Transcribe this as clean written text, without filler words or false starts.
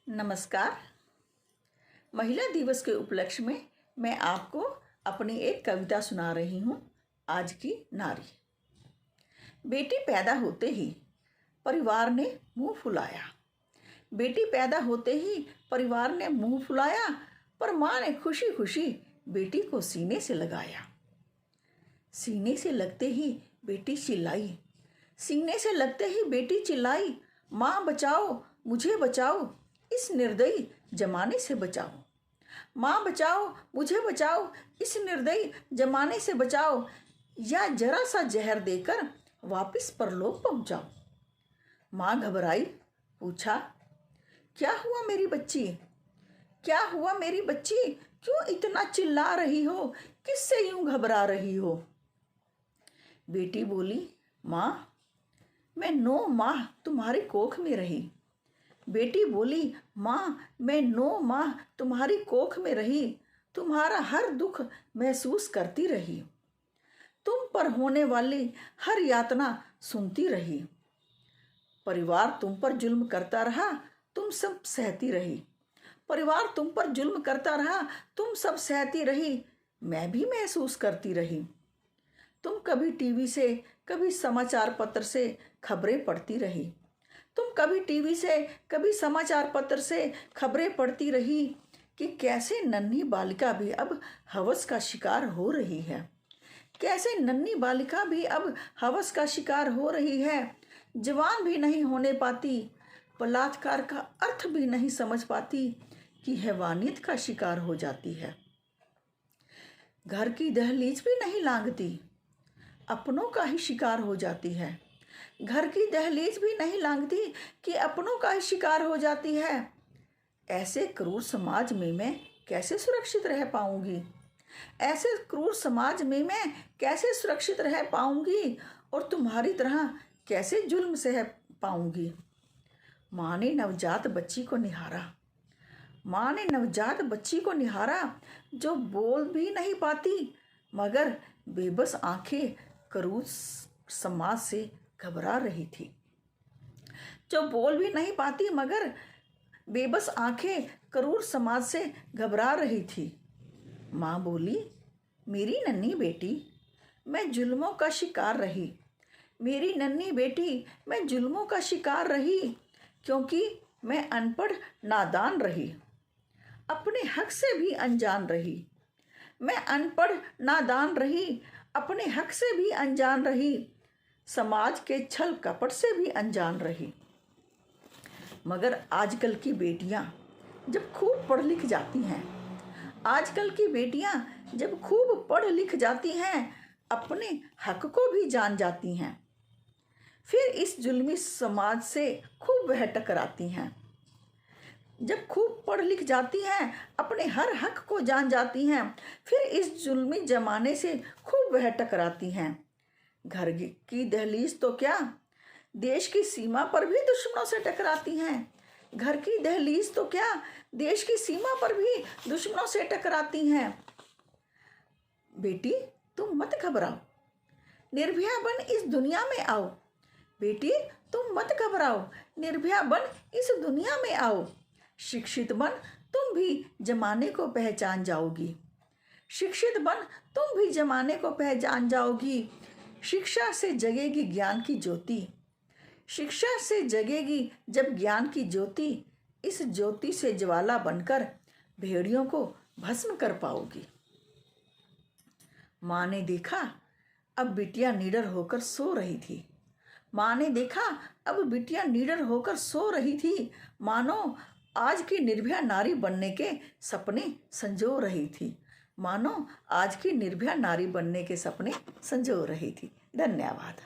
नमस्कार। महिला दिवस के उपलक्ष्य में मैं आपको अपनी एक कविता सुना रही हूँ। आज की नारी। बेटी पैदा होते ही परिवार ने मुंह फुलाया। बेटी पैदा होते ही परिवार ने मुंह फुलाया, पर माँ ने खुशी खुशी बेटी को सीने से लगाया। सीने से लगते ही बेटी चिल्लाई, सीने से लगते ही बेटी चिल्लाई, माँ बचाओ मुझे बचाओ, इस निर्दयी जमाने से बचाओ। माँ बचाओ मुझे बचाओ, इस निर्दयी जमाने से बचाओ, या जरा सा जहर देकर वापस परलोक पहुँचाओ। माँ घबराई, पूछा, क्या हुआ मेरी बच्ची, क्या हुआ मेरी बच्ची, क्यों इतना चिल्ला रही हो, किससे यूं घबरा रही हो। बेटी बोली, माँ मैं 9 माह तुम्हारी कोख में रही। बेटी बोली, माँ मैं 9 माह तुम्हारी कोख में रही, तुम्हारा हर दुख महसूस करती रही, तुम पर होने वाली हर यातना सुनती रही। परिवार तुम पर जुल्म करता रहा, तुम सब सहती रही। परिवार तुम पर जुल्म करता रहा, तुम सब सहती रही, मैं भी महसूस करती रही। तुम कभी टीवी से, कभी समाचार पत्र से खबरें पढ़ती रही। तुम कभी टीवी से, कभी समाचार पत्र से खबरें पढ़ती रही कि कैसे नन्ही बालिका भी अब हवस का शिकार हो रही है। कैसे नन्ही बालिका भी अब हवस का शिकार हो रही है। जवान भी नहीं होने पाती, बलात्कार का अर्थ भी नहीं समझ पाती कि हैवानियत का शिकार हो जाती है। घर की दहलीज भी नहीं लांघती, अपनों का ही शिकार हो जाती है। घर की दहलीज भी नहीं लांघती कि अपनों का ही शिकार हो जाती है। ऐसे क्रूर समाज में मैं कैसे सुरक्षित रह पाऊंगी। ऐसे क्रूर समाज में मैं कैसे सुरक्षित रह पाऊंगी और तुम्हारी तरह कैसे जुल्म सह पाऊंगी। माँ ने नवजात बच्ची को निहारा। माँ ने नवजात बच्ची को निहारा, जो बोल भी नहीं पाती, मगर बेबस आंखें क्रूर समाज से घबरा रही थी। जो बोल भी नहीं पाती, मगर बेबस आंखें क्रूर समाज से घबरा रही थी। माँ बोली, मेरी नन्ही बेटी मैं जुल्मों का शिकार रही। मेरी नन्ही बेटी मैं जुल्मों का शिकार रही, क्योंकि मैं अनपढ़ नादान रही, अपने हक से भी अनजान रही। मैं अनपढ़ नादान रही, अपने हक से भी अनजान रही, समाज के छल कपट से भी अनजान रही। मगर आजकल की बेटियां जब खूब पढ़ लिख जाती हैं, आजकल की बेटियां जब खूब पढ़ लिख जाती हैं, अपने हक को भी जान जाती हैं, फिर इस जुल्मी समाज से खूब वह टकराती हैं। जब खूब पढ़ लिख जाती हैं, अपने हर हक को जान जाती हैं, फिर इस जुल्मी जमाने से खूब वह टकराती हैं। घर की दहलीज तो क्या, देश की सीमा पर भी दुश्मनों से टकराती हैं। घर की दहलीज तो क्या, देश की सीमा पर भी दुश्मनों से टकराती हैं। बेटी तुम मत घबराओ, निर्भया बन इस दुनिया में आओ। बेटी तुम मत घबराओ, निर्भया बन इस दुनिया में आओ। शिक्षित बन तुम भी जमाने को पहचान जाओगी। शिक्षित बन तुम भी जमाने को पहचान जाओगी। शिक्षा से जगेगी ज्ञान की ज्योति। शिक्षा से जगेगी जब ज्ञान की ज्योति, इस ज्योति से ज्वाला बनकर भेड़ियों को भस्म कर पाओगी। माँ ने देखा अब बिटिया निडर होकर सो रही थी। माँ ने देखा अब बिटिया निडर होकर सो रही थी, मानो आज की निर्भया नारी बनने के सपने संजो रही थी। मानो आज की निर्भया नारी बनने के सपने संजो रही थी। धन्यवाद।